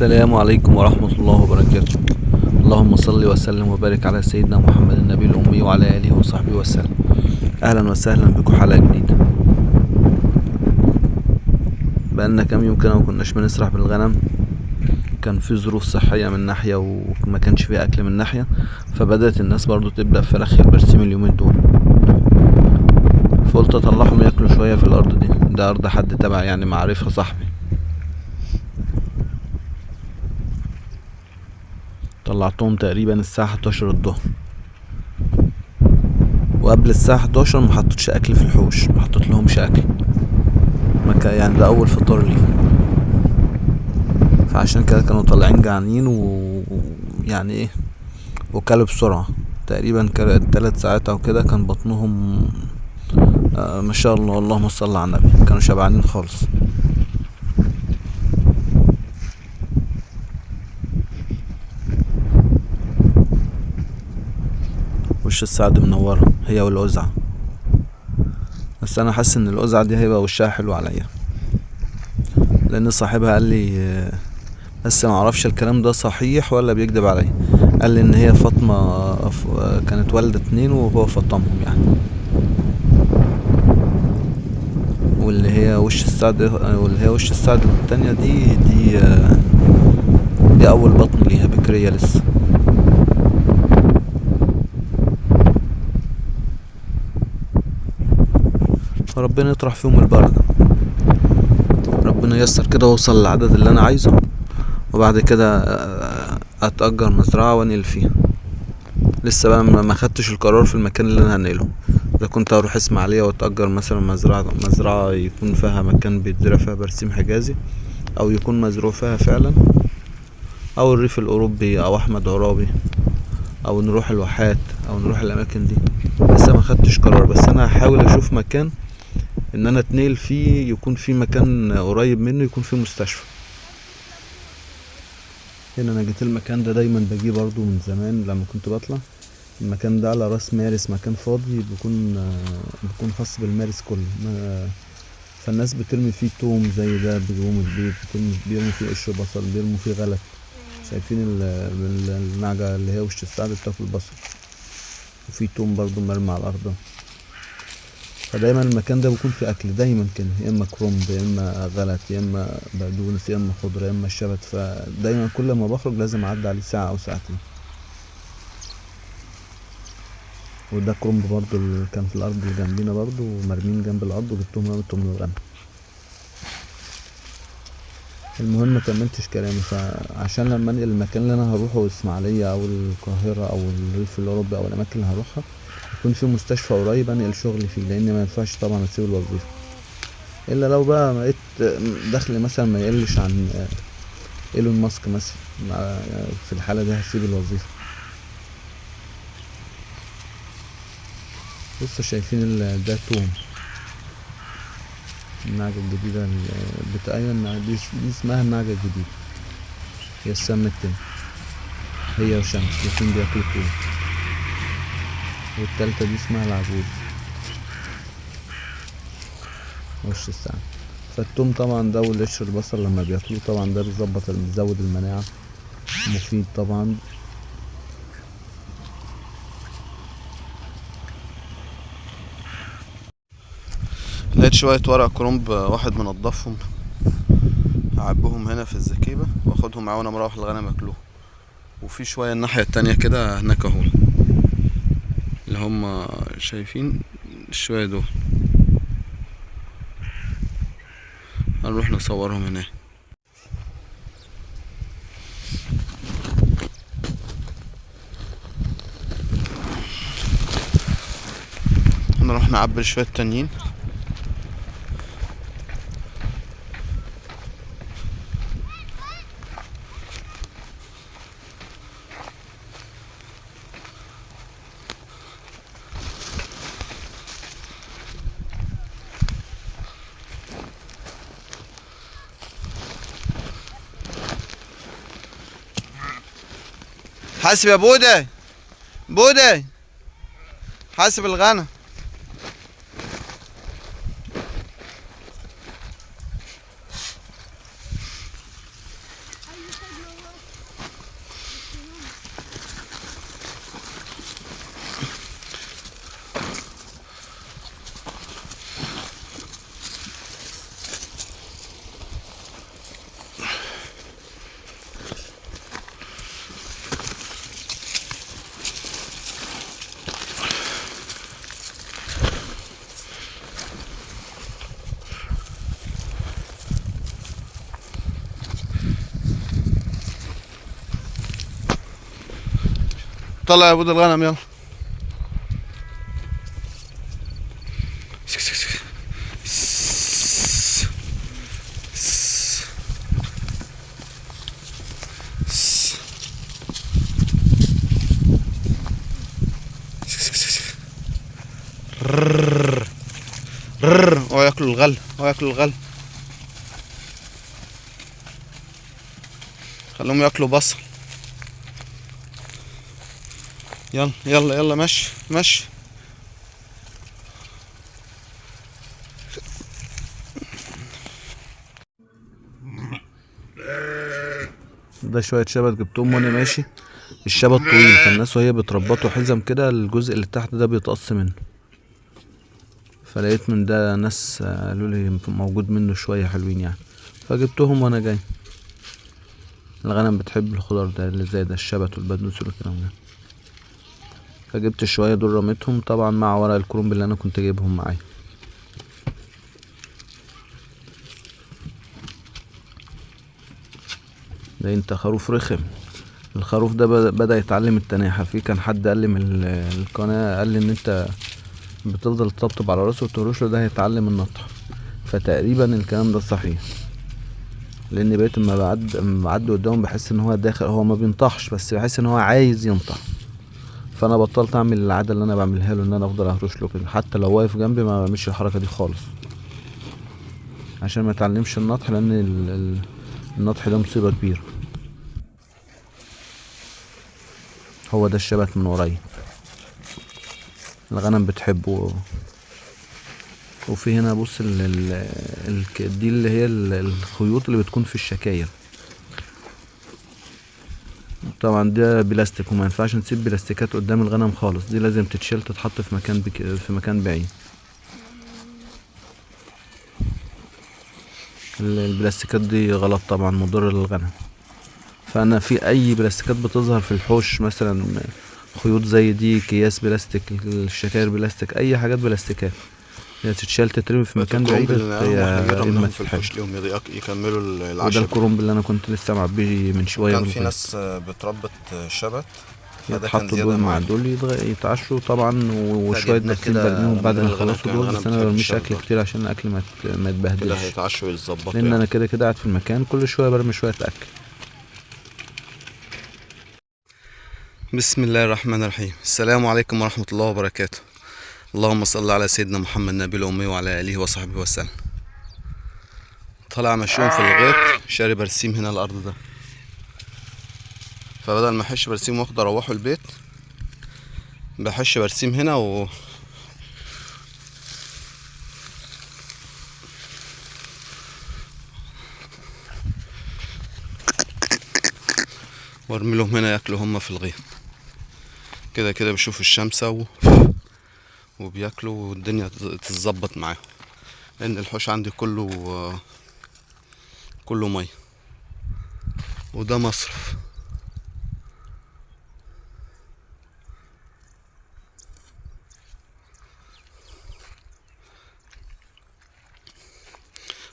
السلام عليكم ورحمة الله وبركاته. اللهم صل وسلم وبارك على سيدنا محمد النبي الأمي وعلى آله وصحبه وسلم. أهلا وسهلا بكم حلقة جديدة. بقالنا كام يوم كده مكناش بنسرح بالغنم، كان في ظروف صحية من ناحية وما كانش فيه أكل من ناحية، فبدأت الناس برضو تبدأ في رخي البرسيم اليومين دول، فقلت أطلعهم ياكلوا شوية في الأرض دي. ده أرض حد تبع يعني معرفة صاحبي. طلعتهم تقريبا الساعة 11 الظهر، وقبل الساعة 11 ما حطيتش اكل في الحوش، ما حطيت لهمش اكل، يعني ده اول فطار ليهم، فعشان كده كانوا طالعين جعانين ويعني ايه، وكلوا بسرعة. تقريبا كانت 3 ساعات او كده كان بطنهم ما شاء الله اللهم صل على النبي، كانوا شبعانين خالص. وش السعد منورة هي والقزعة، بس انا حاسس ان القزعة دي هيبقى وشها حلو عليا، لان صاحبها قال لي بس ما اعرفش الكلام ده صحيح ولا بيكذب عليا. قال لي ان هي فاطمه كانت والده 2 وهو فطمهم يعني. واللي هي وش السعد التانية دي اول بطن ليها، بكريه لسه. فربنا يطرح فيهم البركه، ربنا ييسر كده واوصل للعدد اللي انا عايزه، وبعد كده اتأجر مزرعه وانقل فيها. لسه بقى ما خدتش القرار في المكان اللي انا هنقله، اذا كنت هروح اسماعيليه واتأجر مثلا مزرعه يكون فيها مكان بيتزرع فيها برسيم حجازي، او يكون مزروع فيها فعلا، او الريف الاوروبي او احمد عرابي، او نروح الواحات، او نروح الاماكن دي. لسه ما خدتش قرار، بس انا هحاول اشوف مكان ان انا اتنقل فيه، يكون فيه مكان قريب منه، يكون فيه مستشفى. هنا انا جيت المكان ده دايما باجيه برضو من زمان لما كنت بطلع. المكان ده على راس مارس، مكان فاضي بيكون خاص بالمارس كله. فالناس بترمي فيه توم زي ده، بيجيبوه من البيت، بيرموا فيه قشر بصل، بيرموا فيه غلت. شايفين النعجة اللي هي وش السعد بتاكل بصل، وفي توم برضو مرمي على الأرض. فدايما المكان ده بيكون فيه أكل دايما كده، يا إما كرنب، يا إما غلت، يا إما بقدونس، يا إما خضرة، يا إما الشبت. فدايما كل ما بخرج لازم أعدي عليه ساعة أو ساعتين. وده كرنب برضو اللي كان في الأرض اللي جنبينا برضو، مرمين جنب الأرض، وجبتهم رميتهم من الغنم. المهم مكملتش كلامي، فعشان لما انقل المكان اللي انا هروحه اسماعيلية او القاهرة او الريف الاوروبي او الاماكن اللي هروحها، يكون في مستشفى قريب انقل شغلي فيه، لان ما ينفعش طبعا اسيب الوظيفة، الا لو بقى لقيت دخل مثلا ما يقلش عن ايلون ماسك مثلا. في الحالة دي هسيب الوظيفة. لسه شايفين ده توم، النعجة الجديدة أيوة دي اسمها النعجة الجديدة، هي السم التاني، هي وشمس الاتنين بياكلوا توم. والتالتة دي اسمها العجوز، وش الساعة. فالتوم طبعا ده والقشر البصل لما بياكلوه طبعا ده بيزود المناعة، مفيد طبعا. لقيت شوية ورق كرنب، واحد منضفهم هعبهم هنا في الزكيبة واخدهم معايا وانا مروح الغنم اكلوه. وفي شوية الناحية التانية كده هناك اهو، اللي هم شايفين الشوية دول، هنروح نصورهم هناك. نروح نعبر شوية تانيين. حاسب يا بودة، بودة حاسب الغنم. طلع يا بود الغنم يلا. وياكلوا الغل وياكلوا الغل. خليهم ياكلوا بصل. يلا يلا يلا مشي مشي. ده شوية شبت جبتهم وانا ماشي. الشبت طويل، فالناس وهي بتربطه حزم كده الجزء اللي تحت ده بيتقص منه، فلقيت من ده ناس قالوا لي موجود منه شوية حلوين يعني، فجبتهم وانا جاي. الغنم بتحب الخضار ده اللي زي ده، الشبت والبدنس والكلام ده، فجبت شوية دول رميتهم طبعا مع ورق الكرنب اللي انا كنت جايبهم معايا. ده انت خروف رخم. الخروف ده بدأ يتعلم التناحة. في كان حد قال لي من القناة، قال لي ان انت بتفضل تطبطب على راسه وتهرش له، ده هيتعلم النطح. فتقريبا الكلام ده صحيح، لان بقيت اما بعدي قدامه بحس ان هو داخل، هو ما بينطحش بس بحس ان هو عايز ينطح. فانا بطلت اعمل العاده اللي انا بعملها له، ان انا افضل اهرش له كده، حتى لو واقف جنبي ما بعملش الحركه دي خالص، عشان ما يتعلمش النطح، لان النطح ده مصيبه كبيره. هو ده الشبت من قريب، الغنم بتحبه. وفي هنا بص دي اللي هي الخيوط اللي بتكون في الشكاير. طبعا ده بلاستيك، وما ينفعش نسيب بلاستيكات قدام الغنم خالص، دي لازم تتشيل تتحط في مكان في مكان بعيد. البلاستيكات دي غلط طبعا، مضر للغنم. فانا في اي بلاستيكات بتظهر في الحوش، مثلا خيوط زي دي، اكياس بلاستيك، الشكاير بلاستيك، اي حاجات بلاستيكات هي تتشال تترمي في مكان بعيد. هي في الحوش ليهم يكملوا العشاء. وده الكرنب اللي انا كنت لسه معبيه من شويه. كان في ناس بتربط شبت، يتحطوا دول مع دول يتعشوا طبعا، وشويه برسيم برميهم بعد ما يخلصوا دول، بس انا برميش اكل كتير عشان الاكل ما يتبهدلش كده، هيتعشوا ويتظبطوا لان انا كده قاعد في المكان، كل شويه برمي شويه اكل. بسم الله الرحمن الرحيم. السلام عليكم ورحمه الله وبركاته. اللهم صل على سيدنا محمد النبي الأمي وعلى آله وصحبه وسلم. طالع مشيهم في الغيط، شاري برسيم هنا الأرض ده، فبدل ما أحش برسيم واخد أروحه البيت، بحش برسيم هنا وارمي لهم هنا ياكلوا هما في الغيط. كده كده بيشوفوا الشمس وبياكلوا والدنيا تتظبط معاهم، لأن الحوش عندي كله مية، وده مصرف.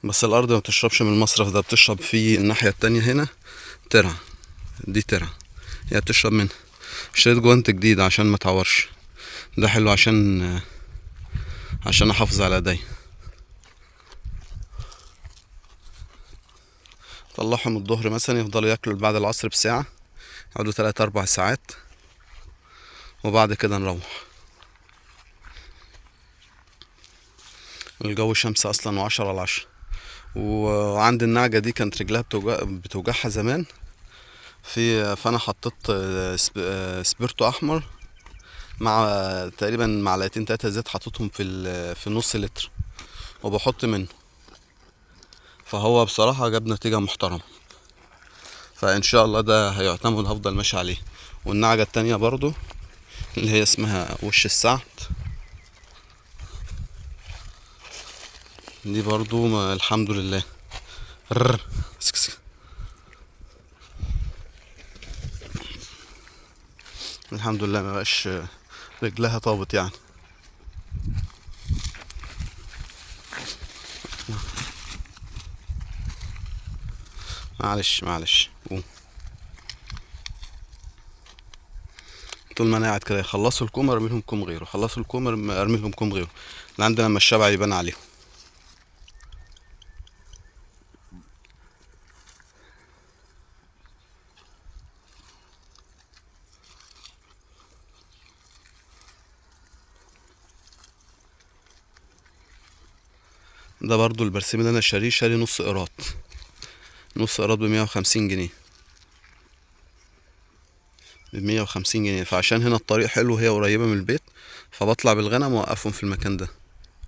بس الأرض ما بتشربش من المصرف ده، بتشرب في الناحية التانية هنا ترعة، دي ترعة هي بتشرب منها. اشتريت جوانت جديد عشان ما تعورش، ده حلو عشان احافظ على ايدي. طلعهم الظهر مثلا يفضلوا ياكلوا بعد العصر بساعة، يقعدوا 3-4 ساعات، وبعد كده نروح. الجو شمس اصلا 10/10. وعند النعجة دي كانت رجلها بتوجعها زمان، فانا حطيت سبيرتو احمر مع تقريبا معلقتين 3 زيت، حطيتهم في نص لتر وبحط منه، فهو بصراحة جاب نتيجة محترمة، فان شاء الله ده هيعتمد، هفضل ماشي عليه. والنعجة التانية برضو اللي هي اسمها وش السعد، دي برضو الحمد لله الحمد لله ما بقاش رجلها طابت يعني. معلش قوم. طول ما انا قاعد كده يخلصوا الكوم ارمي لهم كوم غيره، خلصوا الكوم ارمي لهم كوم غيره لعند لما الشبع يبان عليهم. ده برضو البرسيم اللي انا شاري نص قيراط، نص قيراط ب150 جنيه، ب150 جنيه. فعشان هنا الطريق حلو، هي قريبة من البيت، فبطلع بالغنم واوقفهم في المكان ده.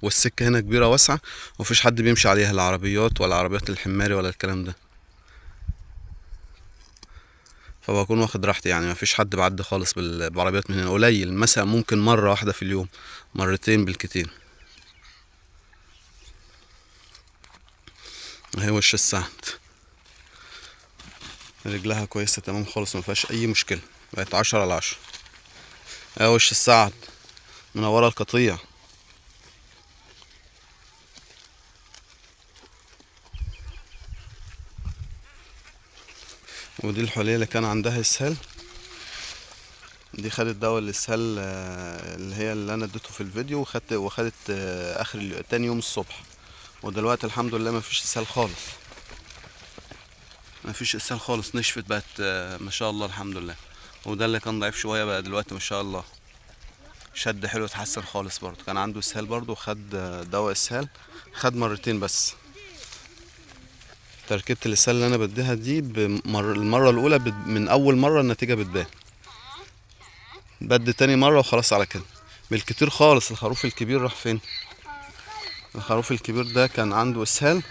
والسكة هنا كبيرة واسعة ومفيش حد بيمشي عليها، لا عربيات ولا عربيات الحماري ولا الكلام ده، فبكون واخد راحتي يعني. مفيش حد بعدي خالص بعربيات من هنا، قليل مثلا ممكن مرة واحدة في اليوم، مرتين بالكتير. اهي وش السعد، رجلها كويسة تمام خالص، مفيهاش اي مشكلة، بقت 10/10. اهي وش السعد منورة القطيع. ودي الحلية اللي كان عندها اسهال، دي خدت دواء الاسهال اللي هي اللي انا اديته في الفيديو، وخدت اخر تاني يوم الصبح. ودلوقتي الحمد لله مفيش اسهال خالص، مفيش اسهال خالص، نشفت بقت ما شاء الله الحمد لله. وده اللي كان ضعيف شويه بقى دلوقتي ما شاء الله شد حلو، اتحسن خالص. برضه كان عنده اسهال برضه، وخد دواء اسهال، خد مرتين بس. تركيبة الاسهال اللي انا بديها دي المرة الاولى من اول مرة النتيجة بتبان، بدي تاني مرة وخلاص على كده. بالكتير خالص. الخروف الكبير راح فين؟ الخروف الكبير ده كان عنده اسهال،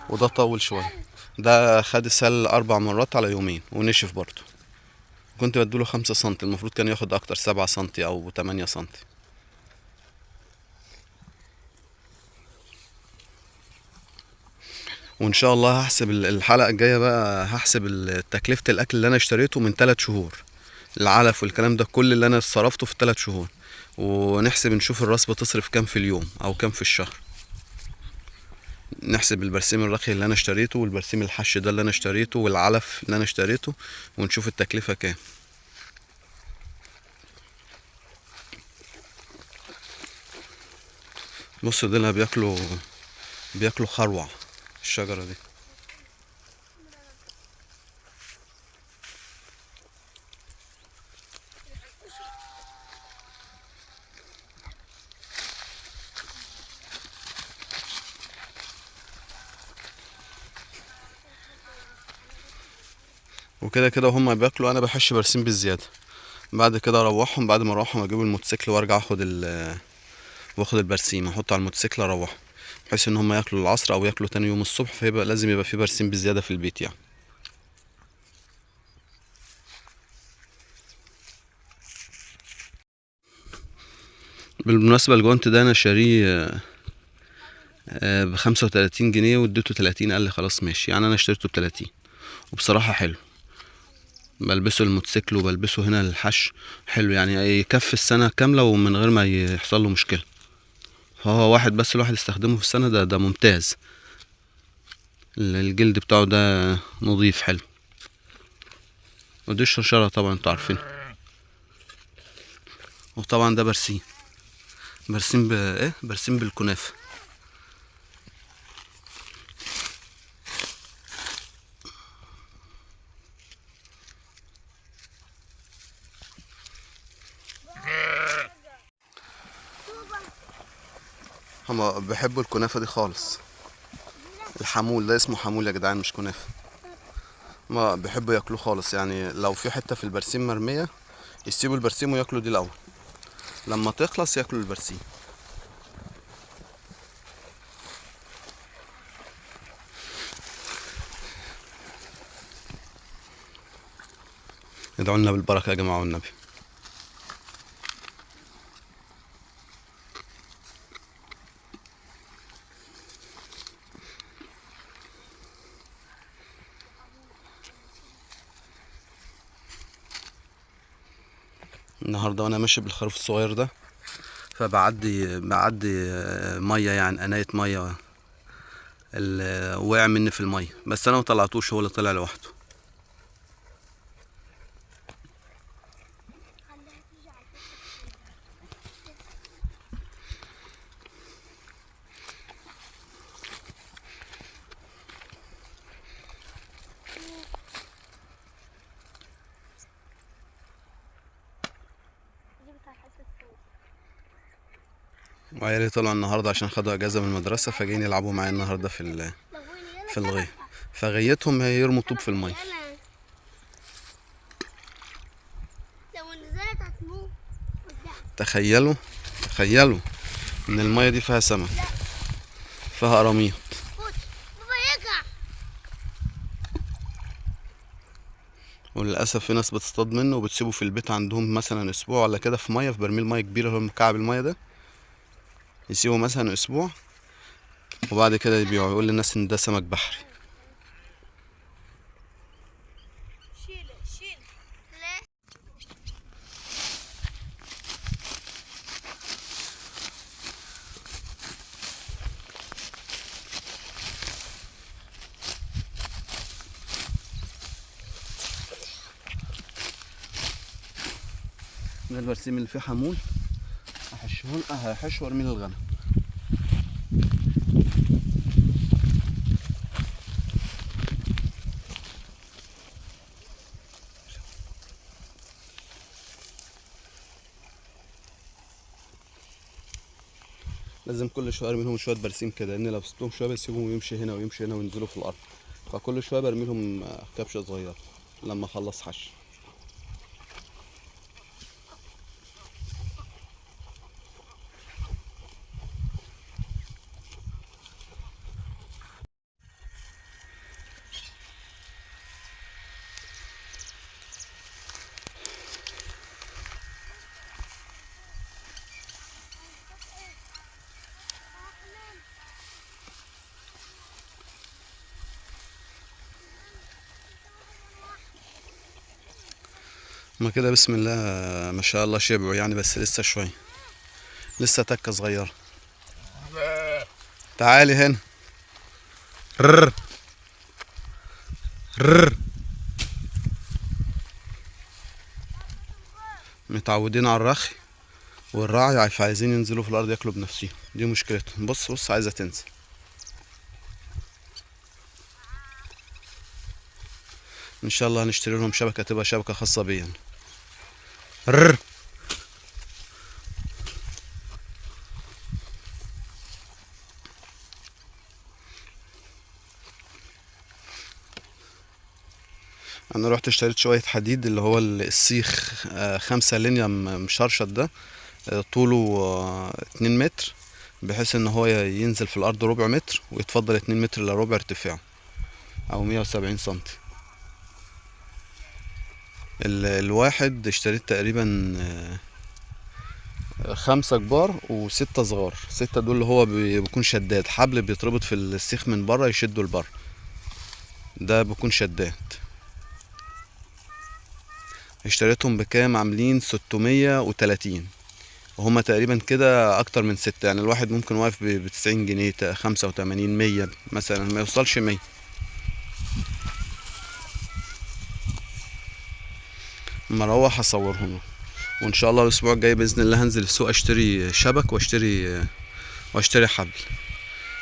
وده طول شوية، ده خد اسهال 4 مرات على يومين ونشف برضه. كنت بديله 5 سنتي، المفروض كان ياخد اكتر، 7 سنتي او 8 سنتي. وان شاء الله هحسب الحلقة الجاية بقى، هحسب تكلفة الاكل اللي انا اشتريته من 3 شهور، العلف والكلام ده كل اللي انا صرفته في 3 شهور، ونحسب نشوف الراس بتصرف كام في اليوم او كام في الشهر. نحسب البرسيم الرقي اللي انا اشتريته، والبرسيم الحش ده اللي انا اشتريته، والعلف اللي انا اشتريته، ونشوف التكلفة كام. بص دول بياكلوا خروع الشجرة دي. وكده كده وهم بياكلوا انا بحش برسيم بالزيادة. بعد كده اروحهم، بعد ما اروحهم اجيب الموتوسيكل وارجع واخد البرسيم احطه على الموتوسيكل اروحه، بحيث ان هم ياكلوا العصر او ياكلوا تاني يوم الصبح، فيبقى لازم يبقى في برسيم بزيادة في البيت يعني. بالمناسبة الجوانت ده انا شاريه ب35 جنيه، واديته 30، قال لي خلاص ماشي. يعني انا اشتريته ب30، وبصراحة حلو، بلبسه الموتوسيكل وبلبسه هنا الحش، حلو يعني يكفي السنة كاملة ومن غير ما يحصل له مشكلة. فهو واحد بس الواحد يستخدمه في السنة، ده ممتاز. الجلد بتاعه ده نظيف حلو. ودي الشرشرة طبعا انتوا عارفين. وطبعا ده برسيم، برسيم بالكنافة. هما بيحبوا الكنافة دي خالص. الحمول ده اسمه حمول يا جدعان، مش كنافة. ما بيحبوا ياكلوه خالص يعني. لو في حتة في البرسيم مرمية يسيبوا البرسيم وياكلوا دي الاول، لما تخلص ياكلوا البرسيم. ادعوا لنا بالبركة يا جماعة والنبي. النهارده وانا ماشي بالخروف الصغير ده، فبعدي ميه يعني قناية ميه، وقع مني في الميه، بس انا مطلعتوش، هو اللي طلع لوحده. وعيالي طلعوا النهارده عشان خدوا اجازه من المدرسه، فجايين يلعبوا معايا النهارده في الغيه. فغيتهم هي يرموا طوب في الميه. تخيلوا ان الميه دي فيها سمك، فيها قراميط. وللاسف في ناس بتصطاد منه وبتسيبه في البيت عندهم مثلا اسبوع ولا كده، في برميل ميه كبير اللي هو مكعب الميه ده، يسيبه مثلا اسبوع وبعد كده يبيعه، يقول للناس ان ده سمك بحري. ده البرسيم اللي فيه حمول، هحشه وارميه للغنم. لازم كل شويه ارمي لهم شويه برسيم كده، لان لو سبتهم شويه بيسيبهم ويمشي هنا ويمشي هنا وينزلوا في الارض، فكل شويه برمي لهم كبشه صغيره لما اخلص حش. هما كده بسم الله ما شاء الله شبعوا يعني، بس لسه شويه، لسه تكه صغيره. تعالي هنا. رر رر. متعودين على الرخي والرعي، فعايزين ينزلوا في الارض ياكلوا بنفسهم، دي مشكلتهم. بص عايزه تنزل. ان شاء الله هنشتري لهم شبكه، تبقى شبكه خاصه بيا. رر. انا رحت اشتريت شويه حديد اللي هو السيخ 5 لينيا مشرشط ده، طوله 2 متر، بحيث ان هو ينزل في الارض ربع متر ويتفضل 2 متر الا ربع ارتفاعه، او 170 سنتي. الواحد اشتريت تقريبا 5 كبار و6 صغار. 6 دول اللي هو بيكون شداد، حبل بيتربط في السيخ من بره يشده لبره، ده بيكون شداد. اشتريتهم بكام؟ عاملين 630، وهما تقريبا كده اكتر من 6، يعني الواحد ممكن واقف ب90 جنيه 85 100 مثلا، ما يوصلش 100. اما اروح اصورهم، وان شاء الله الاسبوع الجاي باذن الله هنزل السوق اشتري شبك واشتري حبل.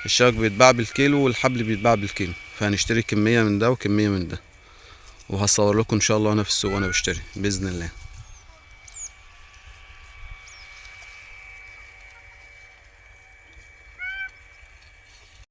الشبك بيتباع بالكيلو والحبل بيتباع بالكيلو، فهنشتري كميه من ده وكميه من ده، وهصور لكم ان شاء الله وانا في السوق وانا بشتري باذن الله.